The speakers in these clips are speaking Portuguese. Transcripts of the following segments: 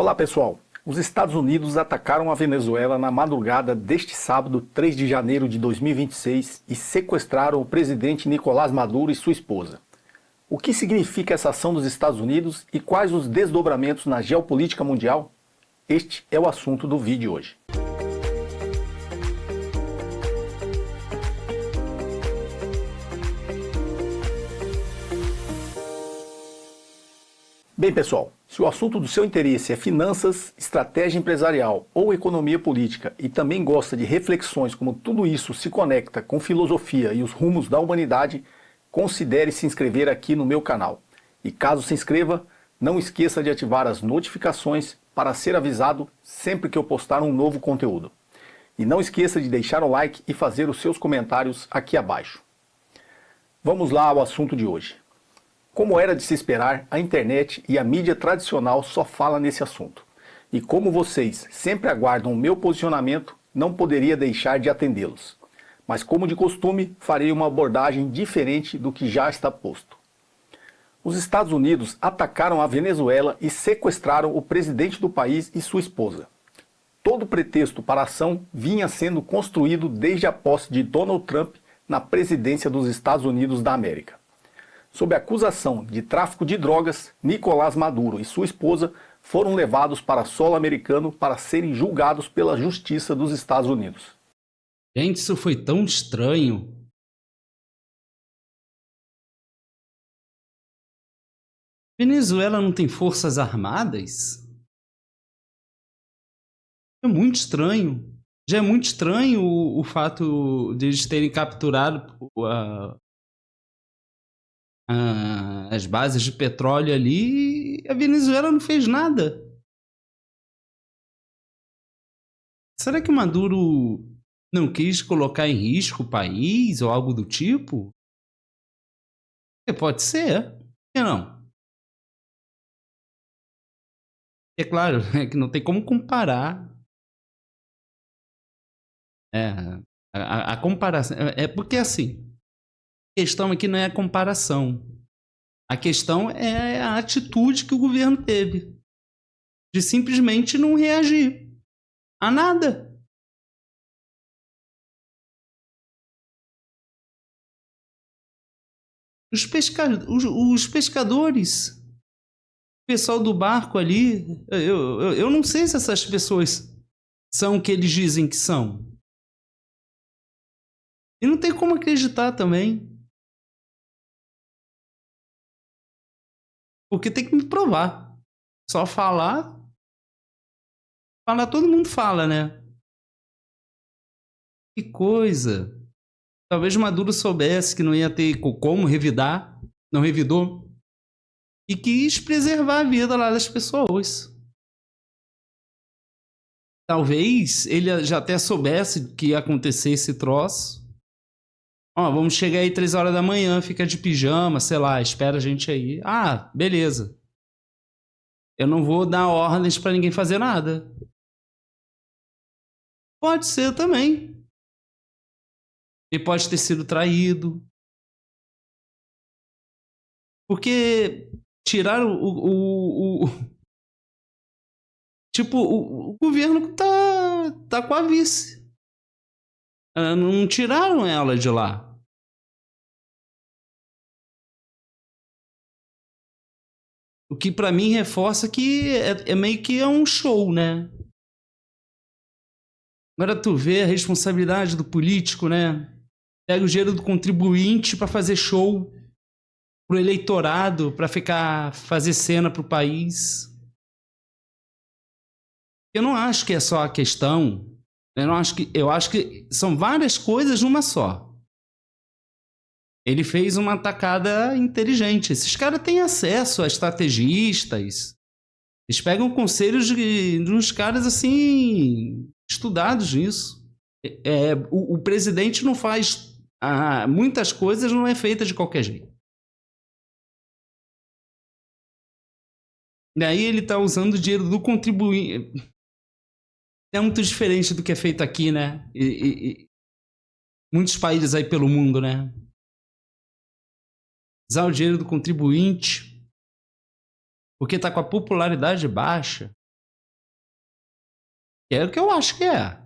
Olá pessoal, os Estados Unidos atacaram a Venezuela na madrugada deste sábado, 3 de janeiro de 2026 e sequestraram o presidente Nicolás Maduro e sua esposa. O que significa essa ação dos Estados Unidos e quais os desdobramentos na geopolítica mundial? Este é o assunto do vídeo hoje. Bem pessoal, se o assunto do seu interesse é finanças, estratégia empresarial ou economia política e também gosta de reflexões como tudo isso se conecta com filosofia e os rumos da humanidade, considere se inscrever aqui no meu canal. E caso se inscreva, não esqueça de ativar as notificações para ser avisado sempre que eu postar um novo conteúdo. E não esqueça de deixar o like e fazer os seus comentários aqui abaixo. Vamos lá ao assunto de hoje. Como era de se esperar, a internet e a mídia tradicional só falam nesse assunto. E como vocês sempre aguardam o meu posicionamento, não poderia deixar de atendê-los. Mas como de costume, farei uma abordagem diferente do que já está posto. Os Estados Unidos atacaram a Venezuela e sequestraram o presidente do país e sua esposa. Todo o pretexto para a ação vinha sendo construído desde a posse de Donald Trump na presidência dos Estados Unidos da América. Sob acusação de tráfico de drogas, Nicolás Maduro e sua esposa foram levados para solo americano para serem julgados pela Justiça dos Estados Unidos. Gente, isso foi tão estranho. Venezuela não tem forças armadas? É muito estranho. Já é muito estranho o fato de eles terem capturado as bases de petróleo ali e a Venezuela não fez nada. Será que o Maduro não quis colocar em risco o país ou algo do tipo? Pode ser, por que não? É claro, é que não tem como comparar. A comparação é porque assim, a questão aqui não é a comparação. A questão é a atitude que o governo teve de simplesmente não reagir a nada. Os pescadores, o pessoal do barco ali, eu não sei se essas pessoas são o que eles dizem que são. E não tem como acreditar também. Porque tem que me provar. Só falar todo mundo fala, né? Que coisa. Talvez Maduro soubesse que não ia ter como revidar, não revidou, e quis preservar a vida lá das pessoas. Talvez ele já até soubesse que ia acontecer esse troço. Ó, vamos chegar aí 3 horas da manhã, fica de pijama, sei lá, espera a gente aí. Ah, beleza. Eu não vou dar ordens pra ninguém fazer nada. Pode ser também. Ele pode ter sido traído. Porque tiraram tipo, o governo tá com a vice. Não tiraram ela de lá. O que pra mim reforça que é meio que um show, né? Agora tu vê a responsabilidade do político, né? Pega o dinheiro do contribuinte para fazer show pro eleitorado, para fazer cena pro país. Eu não acho que é só a questão. Eu acho que são várias coisas numa só. Ele fez uma atacada inteligente. Esses caras têm acesso a estrategistas. Eles pegam conselhos de uns caras assim estudados nisso. O presidente não faz muitas coisas, não é feita de qualquer jeito. Daí ele está usando o dinheiro do contribuinte. É muito diferente do que é feito aqui, né? Muitos países aí pelo mundo, né? Usar o dinheiro do contribuinte porque está com a popularidade baixa. É o que eu acho que é.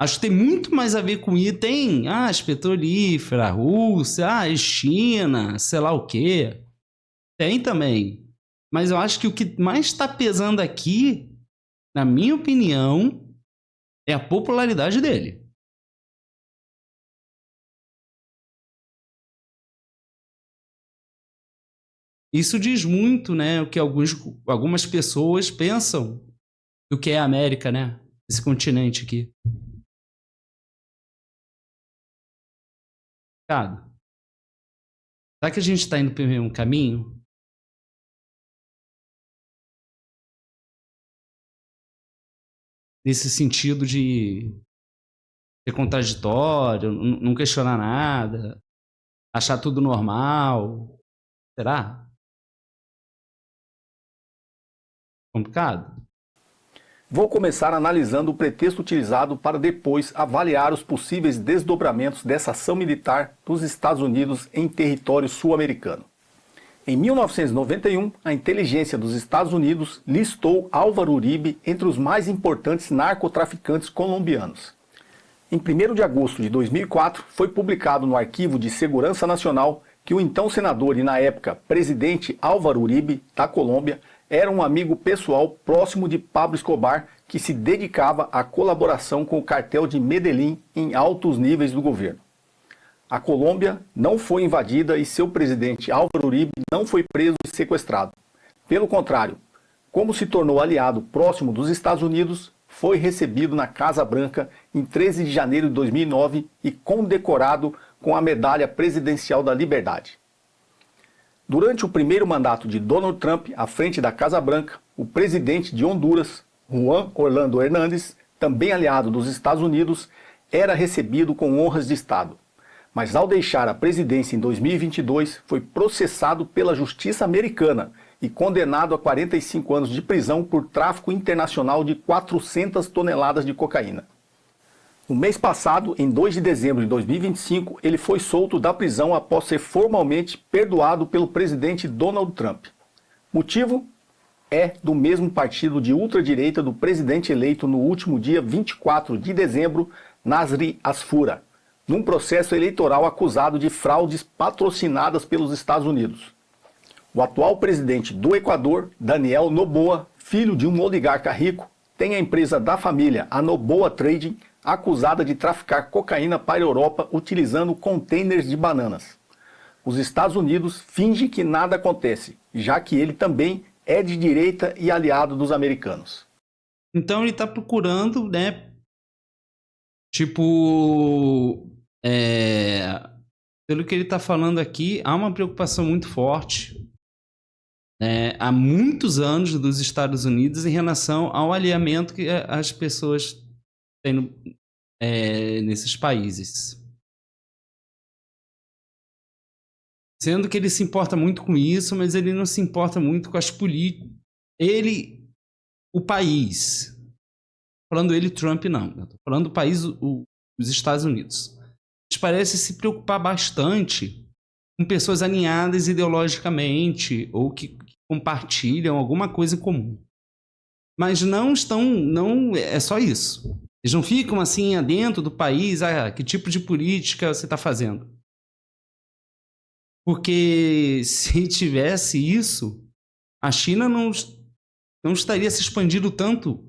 Acho que tem muito mais a ver com isso. Tem as petrolíferas, a Rússia, a China, sei lá o quê. Tem também. Mas eu acho que o que mais está pesando aqui, na minha opinião, é a popularidade dele. Isso diz muito, né, o que algumas pessoas pensam do que é a América, né? Esse continente aqui. Cara, será que a gente está indo pelo mesmo caminho? Nesse sentido de ser contraditório, não questionar nada, achar tudo normal. Será? Complicado? Vou começar analisando o pretexto utilizado para depois avaliar os possíveis desdobramentos dessa ação militar dos Estados Unidos em território sul-americano. Em 1991, a inteligência dos Estados Unidos listou Álvaro Uribe entre os mais importantes narcotraficantes colombianos. Em 1º de agosto de 2004, foi publicado no Arquivo de Segurança Nacional que o então senador e, na época, presidente Álvaro Uribe, da Colômbia, era um amigo pessoal próximo de Pablo Escobar que se dedicava à colaboração com o cartel de Medellín em altos níveis do governo. A Colômbia não foi invadida e seu presidente Álvaro Uribe não foi preso e sequestrado. Pelo contrário, como se tornou aliado próximo dos Estados Unidos, foi recebido na Casa Branca em 13 de janeiro de 2009 e condecorado com a Medalha Presidencial da Liberdade. Durante o primeiro mandato de Donald Trump à frente da Casa Branca, o presidente de Honduras, Juan Orlando Hernández, também aliado dos Estados Unidos, era recebido com honras de Estado. Mas ao deixar a presidência em 2022, foi processado pela justiça americana e condenado a 45 anos de prisão por tráfico internacional de 400 toneladas de cocaína. No mês passado, em 2 de dezembro de 2025, ele foi solto da prisão após ser formalmente perdoado pelo presidente Donald Trump. Motivo? É do mesmo partido de ultradireita do presidente eleito no último dia 24 de dezembro, Nasri Asfura, num processo eleitoral acusado de fraudes patrocinadas pelos Estados Unidos. O atual presidente do Equador, Daniel Noboa, filho de um oligarca rico, tem a empresa da família, a Noboa Trading, acusada de traficar cocaína para a Europa utilizando containers de bananas. Os Estados Unidos fingem que nada acontece, já que ele também é de direita e aliado dos americanos. Então ele está procurando, né? Tipo, pelo que ele está falando aqui, há uma preocupação muito forte há muitos anos dos Estados Unidos em relação ao alinhamento que as pessoas têm nesses países. Sendo que ele se importa muito com isso, mas ele não se importa muito com as políticas. O país. Falando ele, Trump, não. Eu tô falando do país, os Estados Unidos. Eles parecem se preocupar bastante com pessoas alinhadas ideologicamente ou que compartilham alguma coisa em comum. Mas não é só isso. Eles não ficam assim dentro do país, que tipo de política você está fazendo? Porque se tivesse isso, a China não estaria se expandindo tanto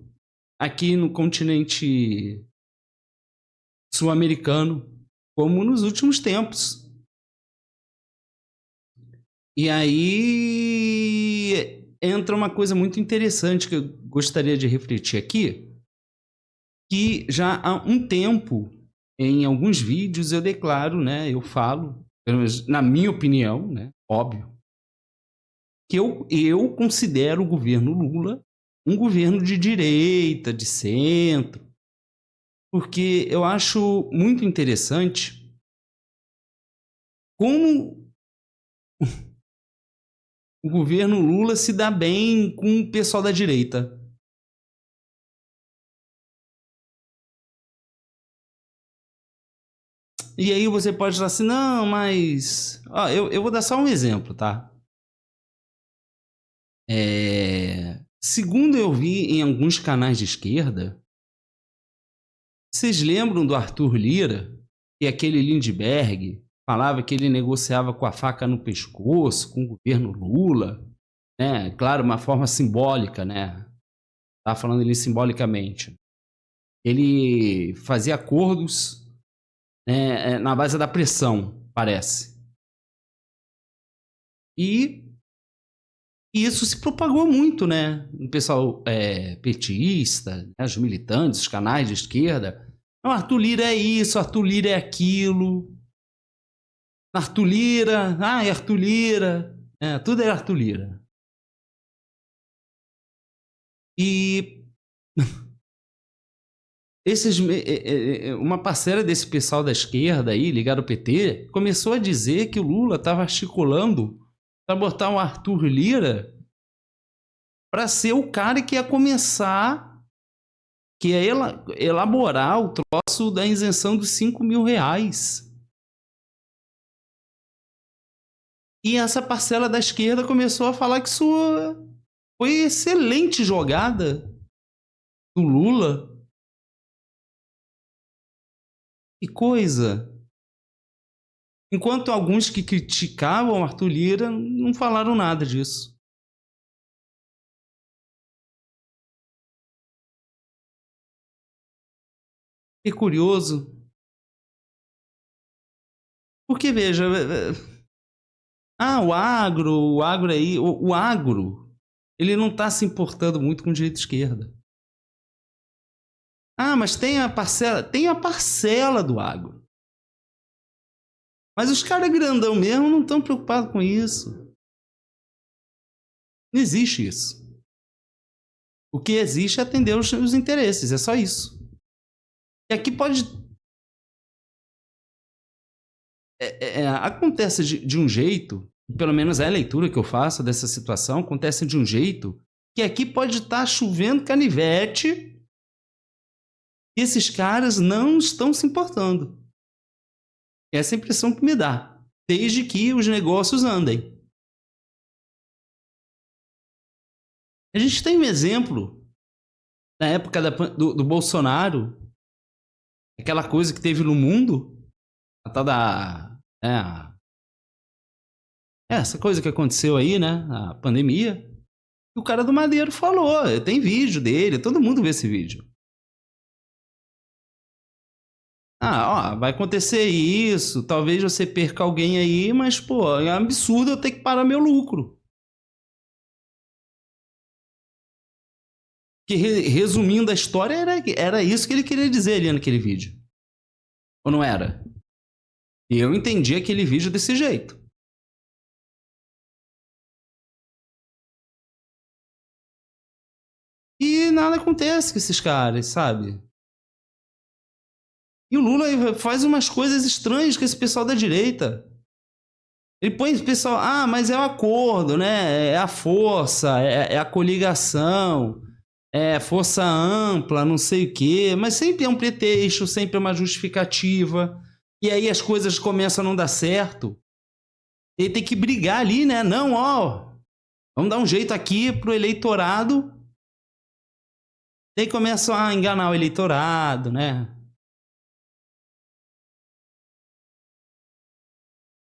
aqui no continente sul-americano como nos últimos tempos. E aí entra uma coisa muito interessante que eu gostaria de refletir aqui, que já há um tempo, em alguns vídeos, eu declaro, né, eu falo, pelo menos na minha opinião, né, óbvio, que eu considero o governo Lula um governo de direita, de centro, porque eu acho muito interessante como o governo Lula se dá bem com o pessoal da direita. E aí você pode falar assim, não, mas... eu vou dar só um exemplo, tá? Segundo eu vi em alguns canais de esquerda, Vocês lembram do Arthur Lira? E aquele Lindbergh falava que ele negociava com a faca no pescoço, com o governo Lula, né? Claro, uma forma simbólica, né? Estava falando ele simbolicamente. Ele fazia acordos, né, na base da pressão, parece. E isso se propagou muito, né? O pessoal petista, né, os militantes, os canais de esquerda. Não, Arthur Lira é isso, Arthur Lira é aquilo. Arthur Lira, é Arthur Lira. Tudo é Arthur Lira. E uma parcela desse pessoal da esquerda aí, ligado ao PT, começou a dizer que o Lula estava articulando para botar o Arthur Lira para ser o cara que ia começar, que ia elaborar o troço da isenção dos R$ 5.000. E essa parcela da esquerda começou a falar que isso foi excelente jogada do Lula. Que coisa! Enquanto alguns que criticavam Arthur Lira não falaram nada disso. Que curioso. Porque, veja, o agro aí, o agro, ele não está se importando muito com o direito de esquerda. Mas tem a parcela do agro. Mas os caras grandão mesmo não estão preocupados com isso. Não existe isso. O que existe é atender os interesses, é só isso. E aqui pode... acontece de um jeito, pelo menos é a leitura que eu faço dessa situação, acontece de um jeito que aqui pode estar chovendo canivete e esses caras não estão se importando. Essa é a impressão que me dá, desde que os negócios andem. A gente tem um exemplo, na época do Bolsonaro, aquela coisa que teve no mundo, a tal da... essa coisa que aconteceu aí, né? A pandemia. E o cara do Madeiro falou, tem vídeo dele, todo mundo vê esse vídeo. Vai acontecer isso, talvez você perca alguém aí, mas, pô, é um absurdo eu ter que parar meu lucro. Que, resumindo a história, era isso que ele queria dizer ali naquele vídeo. Ou não era? E eu entendi aquele vídeo desse jeito. E nada acontece com esses caras, sabe? E o Lula faz umas coisas estranhas com esse pessoal da direita. Ele põe esse pessoal, mas é o acordo, né? É a força, é a coligação, é força ampla, não sei o quê. Mas sempre é um pretexto, sempre é uma justificativa. E aí as coisas começam a não dar certo. Ele tem que brigar ali, né? Não, vamos dar um jeito aqui pro eleitorado. E aí começam a enganar o eleitorado, né?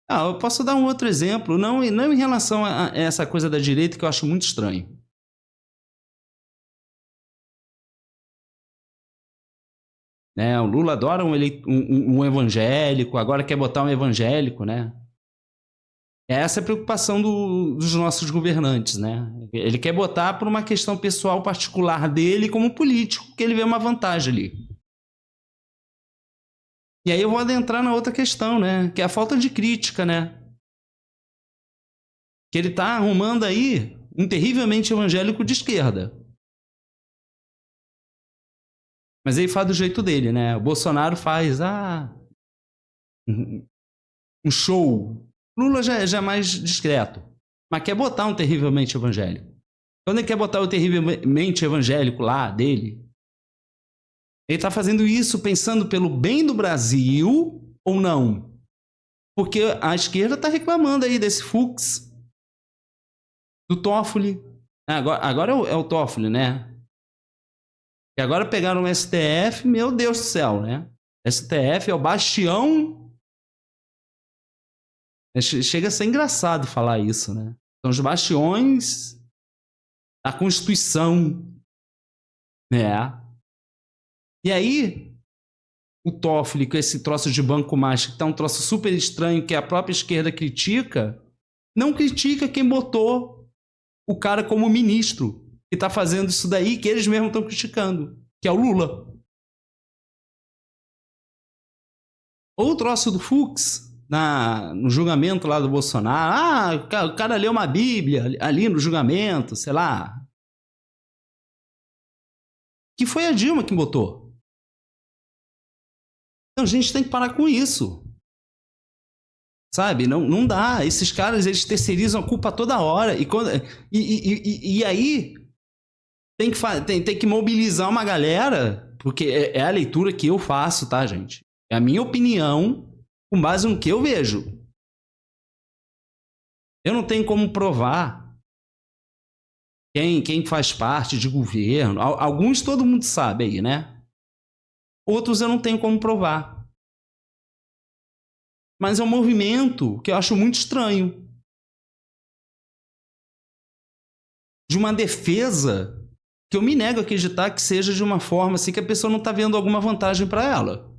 Eu posso dar um outro exemplo, não em relação a essa coisa da direita que eu acho muito estranho. O Lula adora um evangélico, agora quer botar um evangélico, né? Essa é a preocupação dos nossos governantes, né? Ele quer botar por uma questão pessoal particular dele como político, que ele vê uma vantagem ali. E aí eu vou adentrar na outra questão, né? Que é a falta de crítica, né? Que ele tá arrumando aí um terrivelmente evangélico de esquerda. Mas ele faz do jeito dele, né? O Bolsonaro faz, um show. Lula já é mais discreto. Mas quer botar um terrivelmente evangélico. Quando ele quer botar o terrivelmente evangélico lá dele, ele está fazendo isso pensando pelo bem do Brasil ou não? Porque a esquerda está reclamando aí desse Fux, do Toffoli. Agora é o Toffoli, né? E agora pegaram o STF, meu Deus do céu, né? STF é o bastião. Chega a ser engraçado falar isso, né? São os bastiões da Constituição, né? E aí, o Toffoli, com esse troço de banco mágico, que tá um troço super estranho, que a própria esquerda critica, não critica quem botou o cara como ministro, que tá fazendo isso daí, que eles mesmos estão criticando, que é o Lula. Ou o troço do Fux, no julgamento lá do Bolsonaro. Ah, o cara leu uma Bíblia ali no julgamento, sei lá. Que foi a Dilma que botou. Então a gente tem que parar com isso. Sabe? Não dá. Esses caras, eles terceirizam a culpa toda hora. E aí tem que mobilizar uma galera, porque é a leitura que eu faço, tá, gente? É a minha opinião com base no que eu vejo. Eu não tenho como provar quem faz parte de governo. Alguns todo mundo sabe aí, né? Outros eu não tenho como provar. Mas é um movimento que eu acho muito estranho. De uma defesa que eu me nego a acreditar que seja de uma forma assim que a pessoa não está vendo alguma vantagem para ela.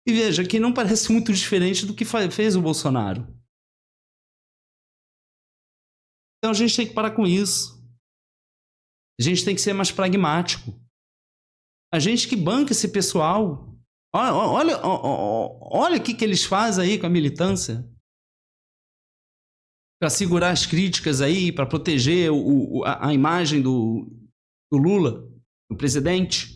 E veja, que não parece muito diferente do que fez o Bolsonaro. Então a gente tem que parar com isso. A gente tem que ser mais pragmático. A gente que banca esse pessoal. Olha o que eles fazem aí com a militância. Para segurar as críticas aí, para proteger a imagem do Lula, do presidente.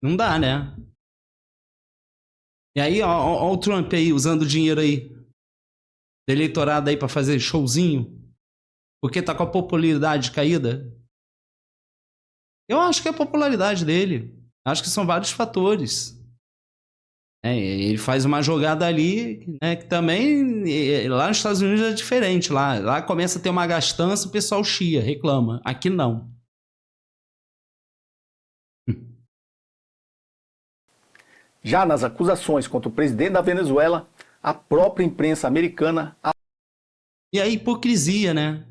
Não dá, né? E aí, ó o Trump aí, usando dinheiro aí do eleitorado aí para fazer showzinho, porque tá com a popularidade caída. Eu acho que é a popularidade dele. Acho que são vários fatores. Ele faz uma jogada ali, né, que também lá nos Estados Unidos é diferente. Lá começa a ter uma gastança, o pessoal chia, reclama. Aqui não. Já nas acusações contra o presidente da Venezuela, a própria imprensa americana... E a hipocrisia, né?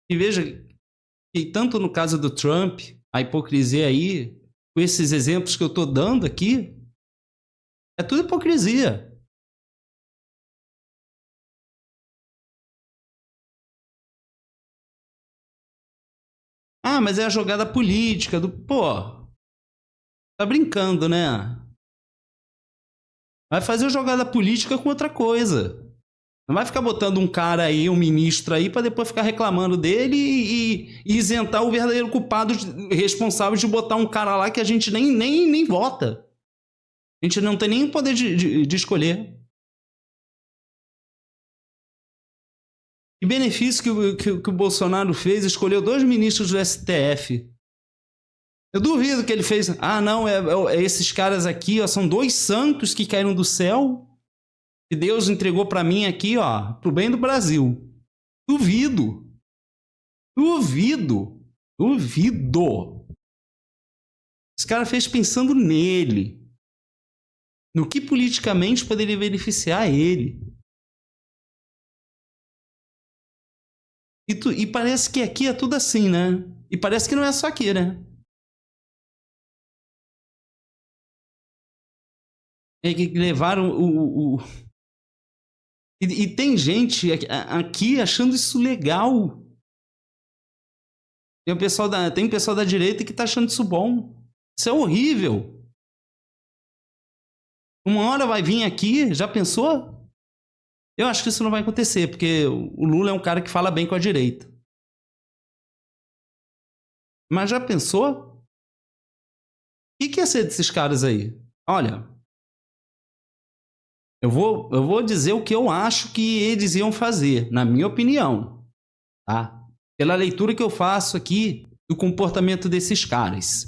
E veja, que tanto no caso do Trump, a hipocrisia aí, com esses exemplos que eu estou dando aqui, é tudo hipocrisia. Ah, mas é a jogada política do... Pô, tá brincando, né? Vai fazer a jogada política com outra coisa. Não vai ficar botando um cara aí, um ministro aí, para depois ficar reclamando dele e isentar o verdadeiro culpado responsável de botar um cara lá que a gente nem vota. A gente não tem nem poder de escolher. Que benefício que o Bolsonaro fez? Escolheu 2 ministros do STF. Eu duvido que ele fez. Ah, não, é esses caras aqui, ó, são 2 santos que caíram do céu. Que Deus entregou para mim aqui, ó, pro bem do Brasil. Duvido. Duvido. Duvido. Esse cara fez pensando nele. No que politicamente poderia beneficiar ele. E parece que aqui é tudo assim, né? E parece que não é só aqui, né? É que levaram E tem gente aqui achando isso legal. Tem pessoal da direita que tá achando isso bom. Isso é horrível. Uma hora vai vir aqui, já pensou? Eu acho que isso não vai acontecer, porque o Lula é um cara que fala bem com a direita. Mas já pensou? O que ia ser desses caras aí? Olha, Eu vou dizer o que eu acho que eles iam fazer, na minha opinião, tá? Pela leitura que eu faço aqui do comportamento desses caras.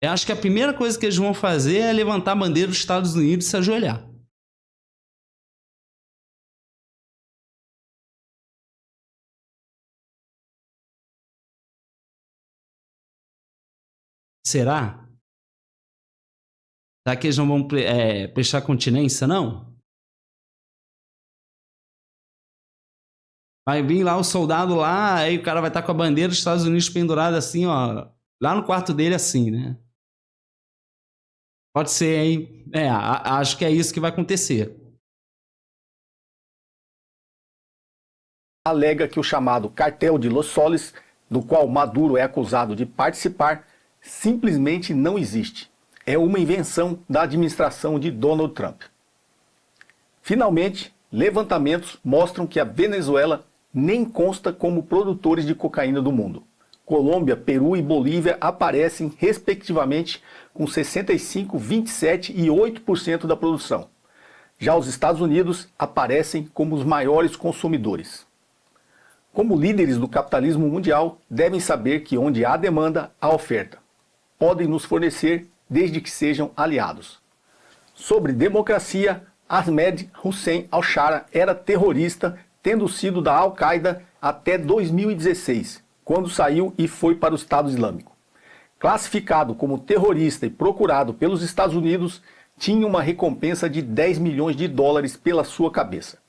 Eu acho que a primeira coisa que eles vão fazer é levantar a bandeira dos Estados Unidos e se ajoelhar. Será? Será que eles não vão prestar continência, não? Vai vir lá o soldado lá, aí o cara vai estar com a bandeira dos Estados Unidos pendurada assim, ó, lá no quarto dele assim, né? Pode ser, hein? Acho que é isso que vai acontecer. Alega que o chamado Cartel de Los Soles, do qual Maduro é acusado de participar, simplesmente não existe. É uma invenção da administração de Donald Trump. Finalmente, levantamentos mostram que a Venezuela nem consta como produtores de cocaína do mundo. Colômbia, Peru e Bolívia aparecem, respectivamente, com 65%, 27% e 8% da produção. Já os Estados Unidos aparecem como os maiores consumidores. Como líderes do capitalismo mundial, devem saber que onde há demanda, há oferta. Podem nos fornecer desde que sejam aliados. Sobre democracia, Ahmed Hussein al-Shara era terrorista, tendo sido da Al-Qaeda até 2016, quando saiu e foi para o Estado Islâmico. Classificado como terrorista e procurado pelos Estados Unidos, tinha uma recompensa de 10 milhões de dólares pela sua cabeça.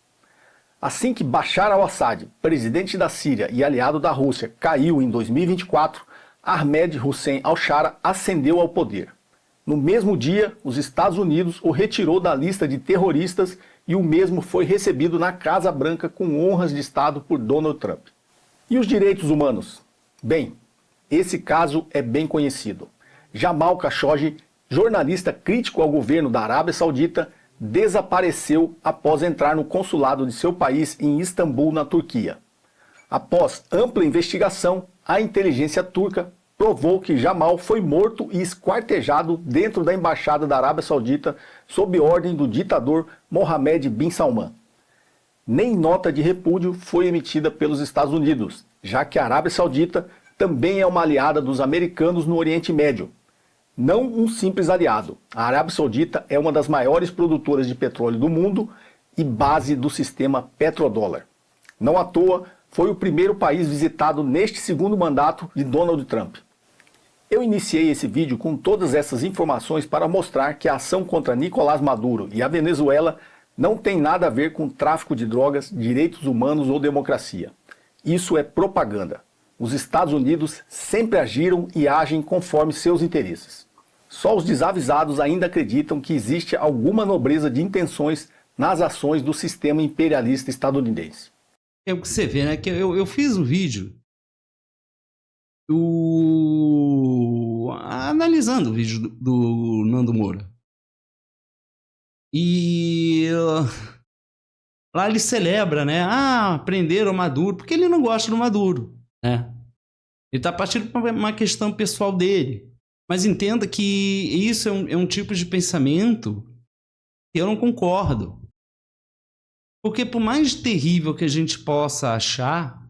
Assim que Bashar al-Assad, presidente da Síria e aliado da Rússia, caiu em 2024, Ahmed Hussein al-Shara ascendeu ao poder. No mesmo dia, os Estados Unidos o retirou da lista de terroristas e o mesmo foi recebido na Casa Branca com honras de Estado por Donald Trump. E os direitos humanos? Bem, esse caso é bem conhecido. Jamal Khashoggi, jornalista crítico ao governo da Arábia Saudita, desapareceu após entrar no consulado de seu país em Istambul, na Turquia. Após ampla investigação, a inteligência turca provou que Jamal foi morto e esquartejado dentro da embaixada da Arábia Saudita sob ordem do ditador Mohammed bin Salman. Nem nota de repúdio foi emitida pelos Estados Unidos, já que a Arábia Saudita também é uma aliada dos americanos no Oriente Médio. Não um simples aliado. A Arábia Saudita é uma das maiores produtoras de petróleo do mundo e base do sistema petrodólar. Não à toa, foi o primeiro país visitado neste segundo mandato de Donald Trump. Eu iniciei esse vídeo com todas essas informações para mostrar que a ação contra Nicolás Maduro e a Venezuela não tem nada a ver com tráfico de drogas, direitos humanos ou democracia. Isso é propaganda. Os Estados Unidos sempre agiram e agem conforme seus interesses. Só os desavisados ainda acreditam que existe alguma nobreza de intenções nas ações do sistema imperialista estadunidense. É o que você vê, né? Que eu fiz um vídeo analisando o vídeo do Nando Moura. E lá ele celebra, né? Prenderam o Maduro, porque ele não gosta do Maduro, né? Ele está partindo para uma questão pessoal dele. Mas entenda que isso é um tipo de pensamento que eu não concordo. Porque por mais terrível que a gente possa achar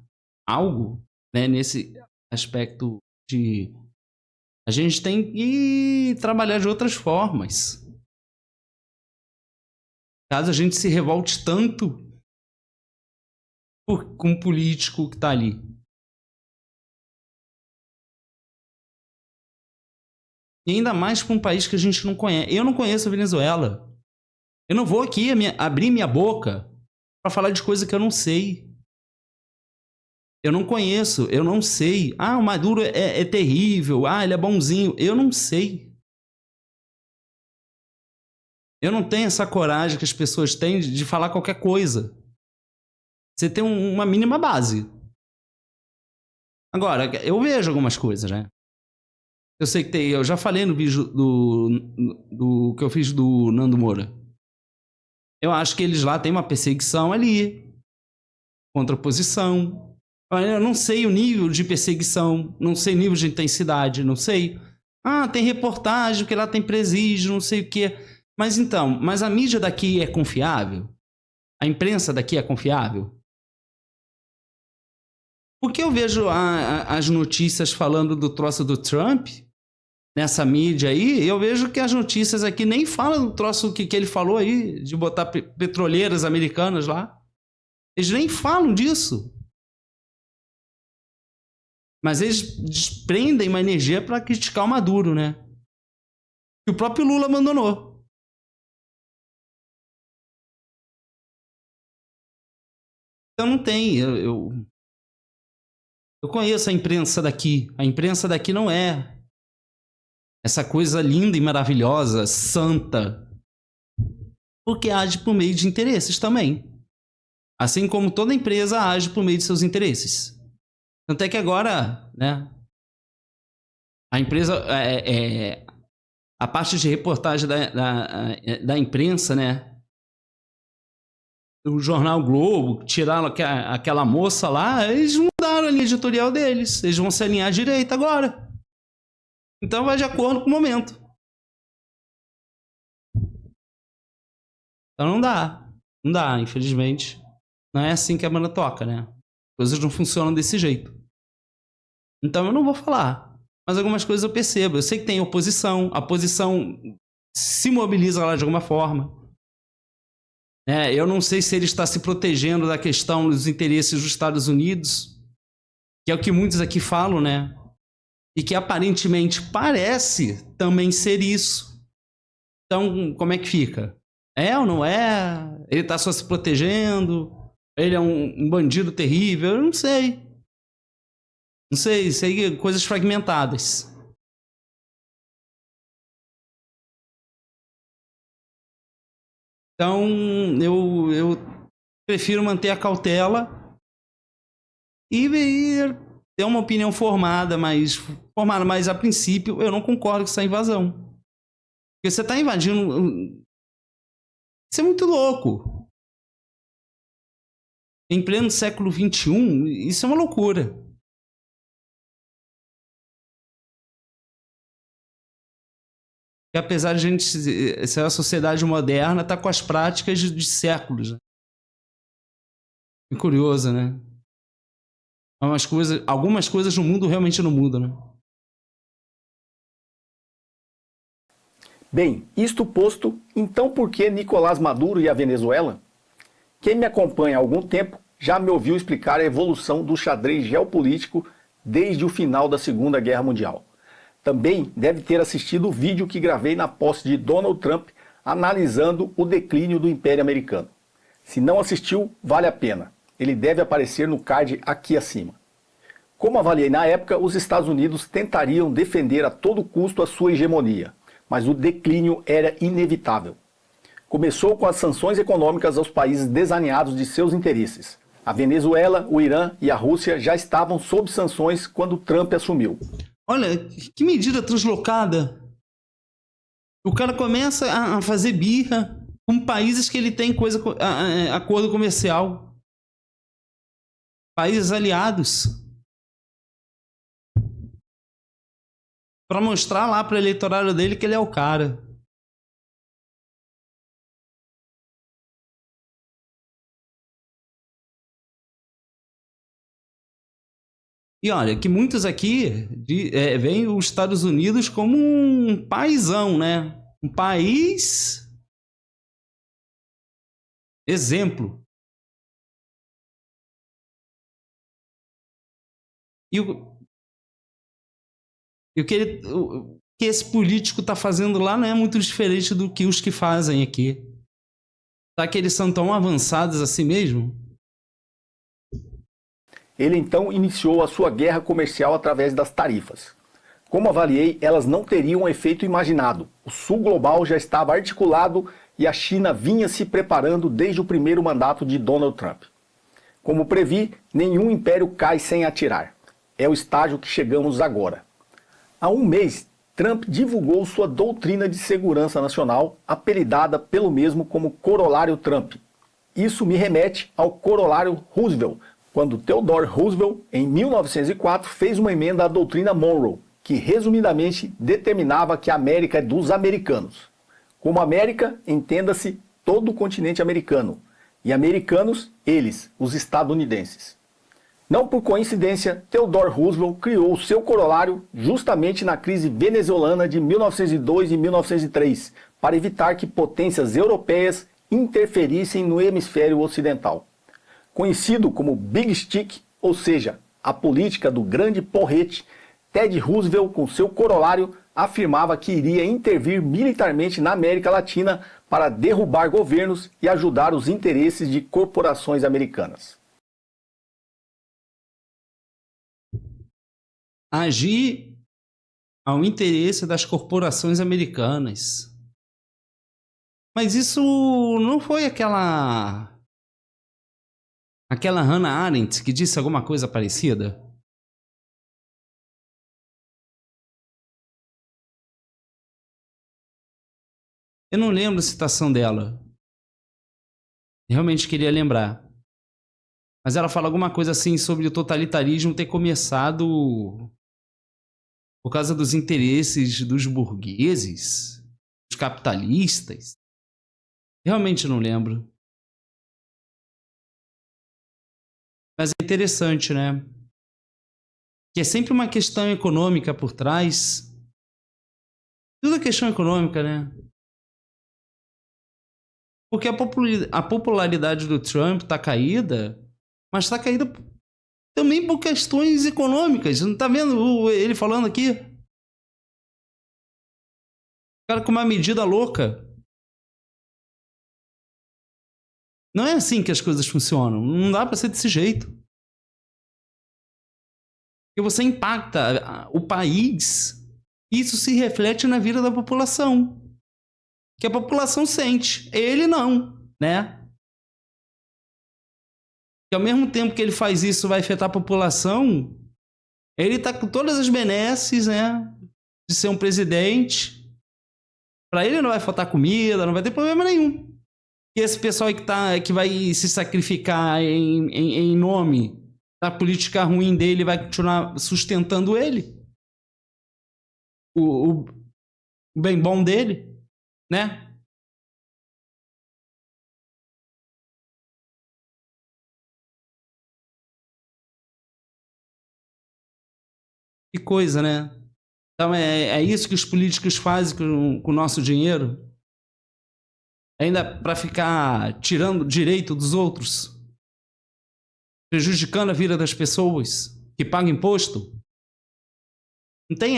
algo, né, nesse aspecto de... A gente tem que trabalhar de outras formas. Caso a gente se revolte tanto com um político que está ali. E ainda mais para um país que a gente não conhece. Eu não conheço a Venezuela. Eu não vou aqui abrir minha boca para falar de coisa que eu não sei. Eu não conheço, eu não sei. O Maduro é terrível, ele é bonzinho. Eu não sei. Eu não tenho essa coragem que as pessoas têm de falar qualquer coisa. Você tem uma mínima base. Agora, eu vejo algumas coisas, né? Eu sei que tem... Eu já falei no vídeo do que eu fiz do Nando Moura. Eu acho que eles lá têm uma perseguição ali. Contraposição. Eu não sei o nível de perseguição. Não sei o nível de intensidade. Não sei. Tem reportagem que lá tem presídio, não sei o quê. Mas então, mas a mídia daqui é confiável? A imprensa daqui é confiável? Porque eu vejo as notícias falando do troço do Trump, nessa mídia aí, eu vejo que as notícias aqui nem falam do troço que ele falou aí, de botar petroleiras americanas lá. Eles nem falam disso. Mas eles desprendem uma energia para criticar o Maduro, né? Que o próprio Lula abandonou. Então não tem. Eu conheço a imprensa daqui. A imprensa daqui não é essa coisa linda e maravilhosa, santa. Porque age por meio de interesses também. Assim como toda empresa age por meio de seus interesses. Tanto é que agora, né, a empresa, a parte de reportagem da imprensa, né, do jornal Globo, tiraram aquela moça lá, eles mudaram a linha editorial deles. Eles vão se alinhar à direita agora. Então vai de acordo com o momento. Então não dá. Não dá, infelizmente. Não é assim que a banda toca, né? Coisas não funcionam desse jeito. Então eu não vou falar. Mas algumas coisas eu percebo. Eu sei que tem oposição. A oposição se mobiliza lá de alguma forma. Eu não sei se ele está se protegendo da questão dos interesses dos Estados Unidos, que é o que muitos aqui falam, né? E que aparentemente parece também ser isso. Então, como é que fica? É ou não é? Ele está só se protegendo? Ele é um bandido terrível? Eu não sei. Não sei, sei coisas fragmentadas. Então, eu prefiro manter a cautela e ter uma opinião formada, mas a princípio eu não concordo com essa invasão. Porque você está invadindo. Isso é muito louco. Em pleno século XXI, isso é uma loucura. E apesar de a gente ser a sociedade moderna, está com as práticas de séculos. Né? É curioso, né? Algumas coisas no mundo realmente não mudam, né? Bem, isto posto, então por que Nicolás Maduro e a Venezuela? Quem me acompanha há algum tempo já me ouviu explicar a evolução do xadrez geopolítico desde o final da Segunda Guerra Mundial. Também deve ter assistido o vídeo que gravei na posse de Donald Trump analisando o declínio do Império Americano. Se não assistiu, vale a pena. Ele deve aparecer no card aqui acima. Como avaliei na época, os Estados Unidos tentariam defender a todo custo a sua hegemonia, mas o declínio era inevitável. Começou com as sanções econômicas aos países desalinhados de seus interesses. A Venezuela, o Irã e a Rússia já estavam sob sanções quando Trump assumiu. Olha, que medida translocada. O cara começa a fazer birra com países que ele tem acordo comercial. Países aliados. Para mostrar lá para o eleitorado dele que ele é o cara. E olha, que muitos aqui veem os Estados Unidos como um paizão, né? Um país exemplo. E o que esse político está fazendo lá não é muito diferente do que os que fazem aqui. Será que eles são tão avançados assim mesmo? Ele então iniciou a sua guerra comercial através das tarifas. Como avaliei, elas não teriam o efeito imaginado. O Sul global já estava articulado e a China vinha se preparando desde o primeiro mandato de Donald Trump. Como previ, nenhum império cai sem atirar. É o estágio que chegamos agora. Há um mês, Trump divulgou sua doutrina de segurança nacional, apelidada pelo mesmo como Corolário Trump. Isso me remete ao Corolário Roosevelt, quando Theodore Roosevelt, em 1904, fez uma emenda à doutrina Monroe, que resumidamente determinava que a América é dos americanos. Como América, entenda-se todo o continente americano, e americanos, eles, os estadunidenses. Não por coincidência, Theodore Roosevelt criou o seu corolário justamente na crise venezuelana de 1902 e 1903, para evitar que potências europeias interferissem no hemisfério ocidental. Conhecido como Big Stick, ou seja, a política do grande porrete, Ted Roosevelt, com seu corolário, afirmava que iria intervir militarmente na América Latina para derrubar governos e ajudar os interesses de corporações americanas. Agir ao interesse das corporações americanas. Mas isso não foi aquela Hannah Arendt que disse alguma coisa parecida? Eu não lembro a citação dela. Realmente queria lembrar. Mas ela fala alguma coisa assim sobre o totalitarismo ter começado por causa dos interesses dos burgueses, dos capitalistas. Realmente não lembro. Mas é interessante, né? Que é sempre uma questão econômica por trás. Tudo é questão econômica, né? Porque a popularidade do Trump está caída, mas está caída também por questões econômicas. Não está vendo ele falando aqui? O cara com uma medida louca. Não é assim que as coisas funcionam. Não dá para ser desse jeito. Porque você impacta o país, isso se reflete na vida da população. Que a população sente. Ele não, né? Que ao mesmo tempo que ele faz isso vai afetar a população, ele tá com todas as benesses, né? De ser um presidente. Para ele não vai faltar comida, não vai ter problema nenhum. E esse pessoal que vai se sacrificar em nome da política ruim dele vai continuar sustentando ele. O bem bom dele. Né? Que coisa, né? Então é isso que os políticos fazem com o nosso dinheiro? Ainda para ficar tirando direito dos outros? Prejudicando a vida das pessoas que pagam imposto? Não tem,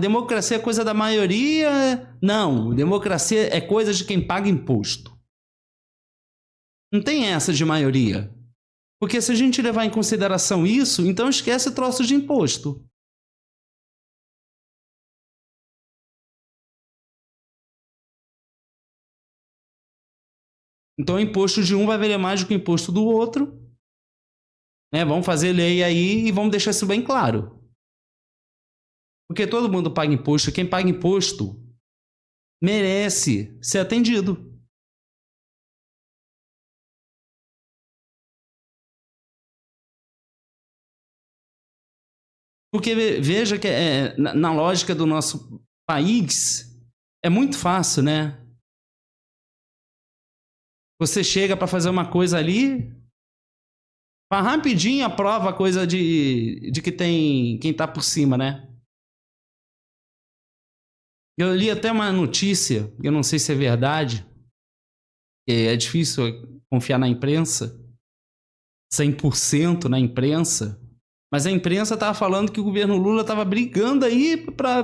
democracia é coisa da maioria. Não, democracia é coisa de quem paga imposto. Não tem essa de maioria. Porque se a gente levar em consideração isso, então esquece troço de imposto. Então o imposto de um vai valer mais do que o imposto do outro. Né? Vamos fazer lei aí e vamos deixar isso bem claro. Porque todo mundo paga imposto. Quem paga imposto merece ser atendido. Porque veja que na lógica do nosso país é muito fácil, né? Você chega para fazer uma coisa ali, rapidinho aprova a coisa de que tem quem tá por cima, né? Eu li até uma notícia, eu não sei se é verdade, é difícil confiar na imprensa, 100% na imprensa, mas a imprensa estava falando que o governo Lula estava brigando aí para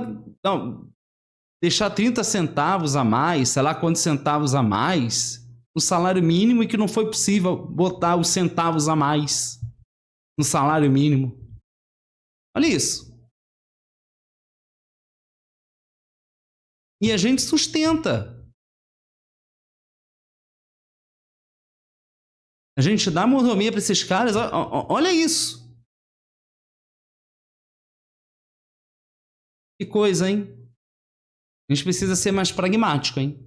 deixar 30 centavos a mais, sei lá quantos centavos a mais, no salário mínimo e que não foi possível botar os centavos a mais no salário mínimo. Olha isso. E a gente sustenta. A gente dá mordomia para esses caras. Olha isso. Que coisa, hein? A gente precisa ser mais pragmático, hein?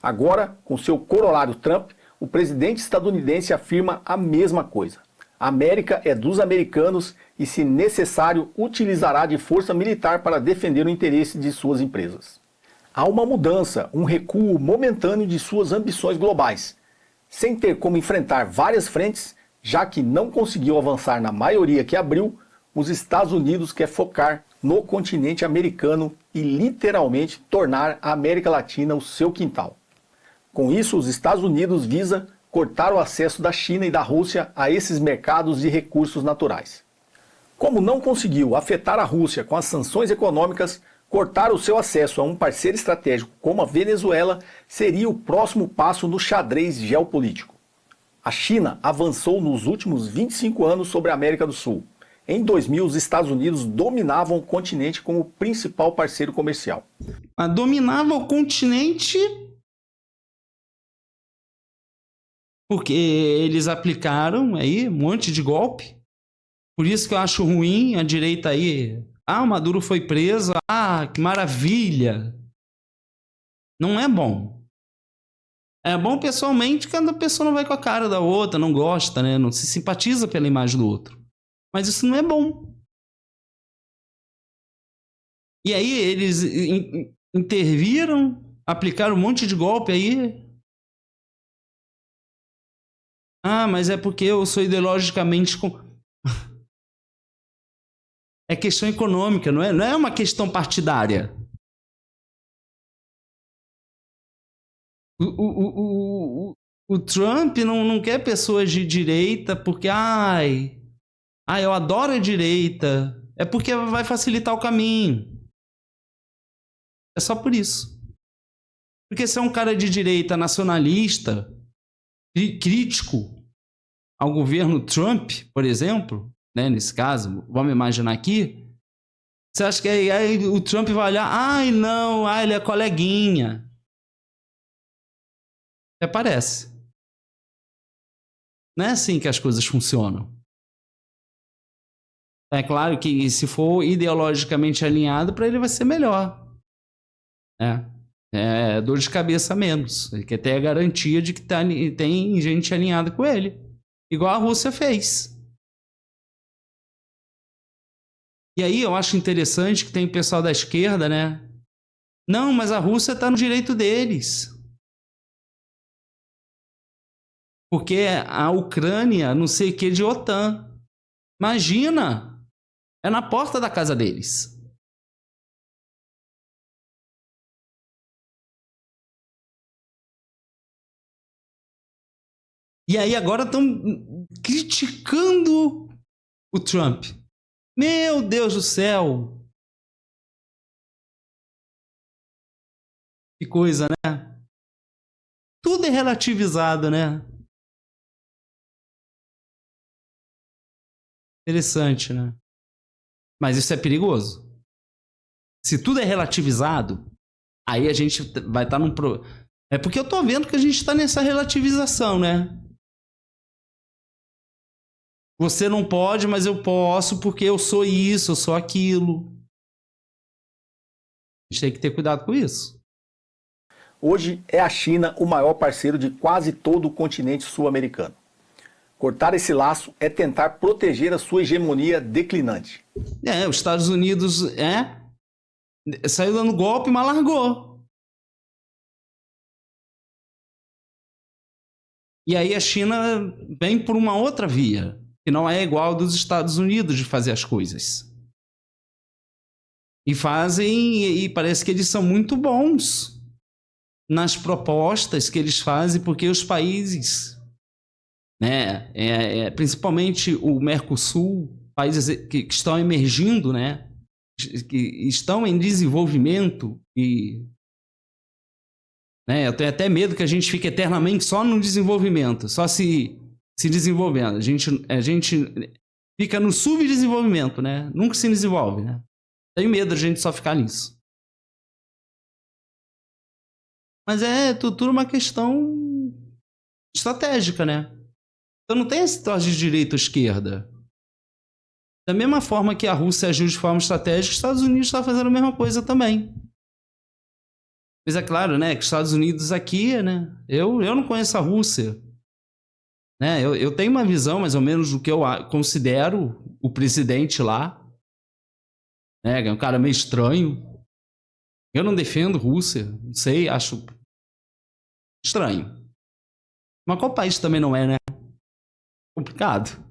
Agora, com seu corolário Trump, o presidente estadunidense afirma a mesma coisa. A América é dos americanos e, se necessário, utilizará de força militar para defender o interesse de suas empresas. há uma mudança, um recuo momentâneo de suas ambições globais, sem ter como enfrentar várias frentes, já que não conseguiu avançar na maioria que abriu, os Estados Unidos quer focar no continente americano e literalmente tornar a América Latina o seu quintal. Com isso, os Estados Unidos visa cortar o acesso da China e da Rússia a esses mercados de recursos naturais. Como não conseguiu afetar a Rússia com as sanções econômicas, cortar o seu acesso a um parceiro estratégico como a Venezuela seria o próximo passo no xadrez geopolítico. A China avançou nos últimos 25 anos sobre a América do Sul. Em 2000, os Estados Unidos dominavam o continente como principal parceiro comercial. Mas dominava o continente porque eles aplicaram aí um monte de golpe. Por isso que eu acho ruim a direita aí. Ah, o Maduro foi preso. Ah, que maravilha. Não é bom. É bom pessoalmente quando a pessoa não vai com a cara da outra, não gosta, né? Não se simpatiza pela imagem do outro. Mas isso não é bom. E aí eles interviram, aplicaram um monte de golpe aí. Ah, mas é porque eu sou ideologicamente... É questão econômica, não é uma questão partidária. O Trump não quer pessoas de direita porque, eu adoro a direita. É porque vai facilitar o caminho. É só por isso. Porque se é um cara de direita nacionalista, crítico ao governo Trump, por exemplo, né, nesse caso, vamos imaginar aqui, você acha que aí o Trump vai olhar, ele é coleguinha. Até parece. Não é assim que as coisas funcionam. É claro que se for ideologicamente alinhado, para ele vai ser melhor. É dor de cabeça menos. Ele quer ter a garantia de que tem gente alinhada com ele. Igual a Rússia fez. E aí eu acho interessante que tem o pessoal da esquerda, né? Não, mas a Rússia está no direito deles. Porque a Ucrânia, não sei o que, de OTAN. Imagina! É na porta da casa deles. E aí agora estão criticando o Trump. Meu Deus do céu! Que coisa, né? Tudo é relativizado, né? Interessante, né? Mas isso é perigoso. Se tudo é relativizado, aí a gente vai estar num... É porque eu tô vendo que a gente está nessa relativização, né? Você não pode, mas eu posso porque eu sou isso, eu sou aquilo. A gente tem que ter cuidado com isso. Hoje é a China o maior parceiro de quase todo o continente sul-americano. Cortar esse laço é tentar proteger a sua hegemonia declinante. Os Estados Unidos saiu dando golpe, mas largou. E aí a China vem por uma outra via, que não é igual dos Estados Unidos de fazer as coisas. E fazem, e parece que eles são muito bons nas propostas que eles fazem, porque os países, né, principalmente o Mercosul, países que estão emergindo, né, que estão em desenvolvimento e, né, eu tenho até medo que a gente fique eternamente só no desenvolvimento, só se desenvolvendo. A gente fica no subdesenvolvimento, né? Nunca se desenvolve, né? Tenho medo de a gente só ficar nisso. Mas é tudo uma questão estratégica, né? Então não tem esse situação de direita ou esquerda. Da mesma forma que a Rússia agiu de forma estratégica, os Estados Unidos está fazendo a mesma coisa também. Mas é claro, né, que os Estados Unidos aqui, né, eu não conheço a Rússia. Né, eu tenho uma visão mais ou menos do que eu considero o presidente lá. Né, é um cara meio estranho. Eu não defendo Rússia, não sei, acho estranho. Mas qual país também não é, né? Complicado.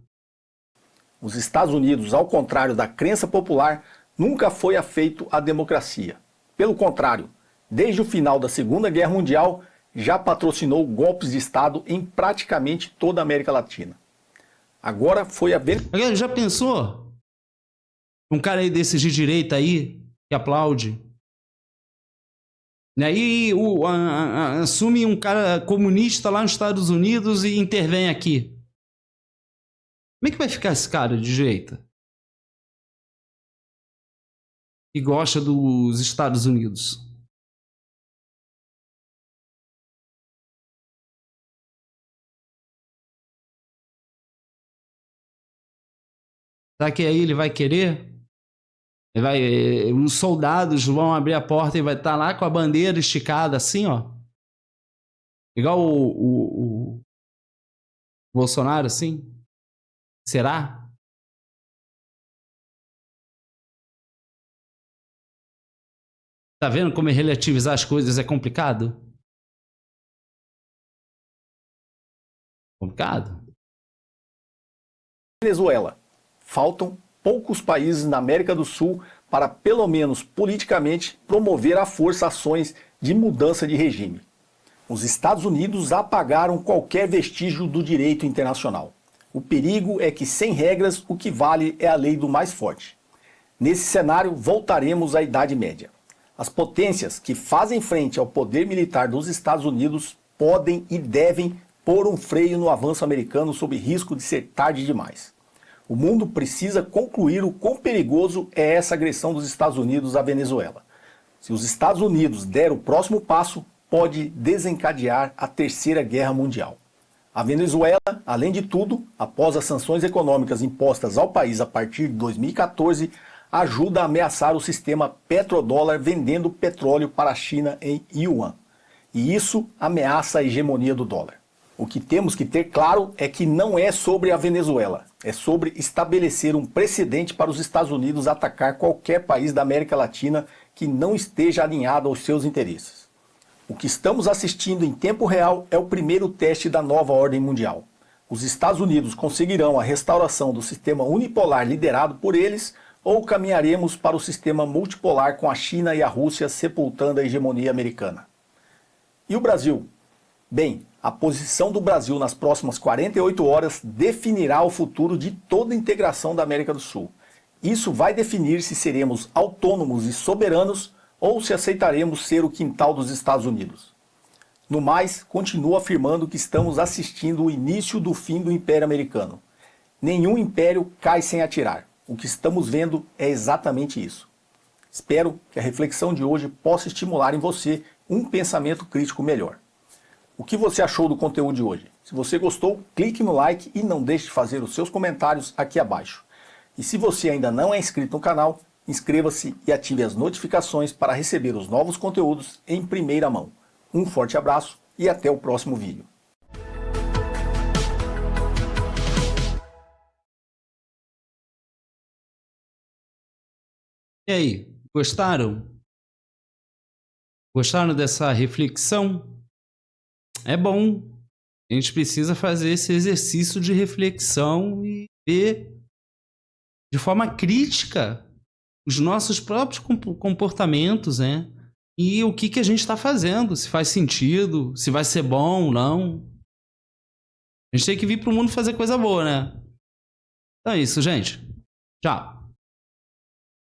Os Estados Unidos, ao contrário da crença popular, nunca foi afeito à democracia. Pelo contrário, desde o final da Segunda Guerra Mundial, já patrocinou golpes de Estado em praticamente toda a América Latina. Agora foi a vez... Já pensou? Um cara aí desses de direita aí, que aplaude. E aí assume um cara comunista lá nos Estados Unidos e intervém aqui. Como é que vai ficar esse cara de direita? Que gosta dos Estados Unidos. Será que aí ele vai querer? Os soldados vão abrir a porta e vai estar lá com a bandeira esticada assim, ó. Igual o Bolsonaro, assim. Será? Tá vendo como relativizar as coisas é complicado? Complicado? Venezuela. Faltam poucos países na América do Sul para, pelo menos politicamente, promover à força ações de mudança de regime. Os Estados Unidos apagaram qualquer vestígio do direito internacional. O perigo é que, sem regras, o que vale é a lei do mais forte. Nesse cenário, voltaremos à Idade Média. As potências que fazem frente ao poder militar dos Estados Unidos podem e devem pôr um freio no avanço americano sob risco de ser tarde demais. O mundo precisa concluir o quão perigoso é essa agressão dos Estados Unidos à Venezuela. Se os Estados Unidos der o próximo passo, pode desencadear a Terceira Guerra Mundial. A Venezuela, além de tudo, após as sanções econômicas impostas ao país a partir de 2014, ajuda a ameaçar o sistema petrodólar vendendo petróleo para a China em yuan. E isso ameaça a hegemonia do dólar. O que temos que ter claro é que não é sobre a Venezuela, é sobre estabelecer um precedente para os Estados Unidos atacar qualquer país da América Latina que não esteja alinhado aos seus interesses. O que estamos assistindo em tempo real é o primeiro teste da nova ordem mundial. Os Estados Unidos conseguirão a restauração do sistema unipolar liderado por eles, ou caminharemos para o sistema multipolar com a China e a Rússia sepultando a hegemonia americana. E o Brasil? Bem, a posição do Brasil nas próximas 48 horas definirá o futuro de toda a integração da América do Sul. Isso vai definir se seremos autônomos e soberanos ou se aceitaremos ser o quintal dos Estados Unidos. No mais, continuo afirmando que estamos assistindo o início do fim do Império Americano. Nenhum império cai sem atirar. O que estamos vendo é exatamente isso. Espero que a reflexão de hoje possa estimular em você um pensamento crítico melhor. O que você achou do conteúdo de hoje? Se você gostou, clique no like e não deixe de fazer os seus comentários aqui abaixo. E se você ainda não é inscrito no canal, inscreva-se e ative as notificações para receber os novos conteúdos em primeira mão. Um forte abraço e até o próximo vídeo. E aí, gostaram? Gostaram dessa reflexão? É bom. A gente precisa fazer esse exercício de reflexão e ver de forma crítica os nossos próprios comportamentos, né? E o que a gente está fazendo, se faz sentido, se vai ser bom ou não. A gente tem que vir para o mundo fazer coisa boa, né? Então é isso, gente. Tchau.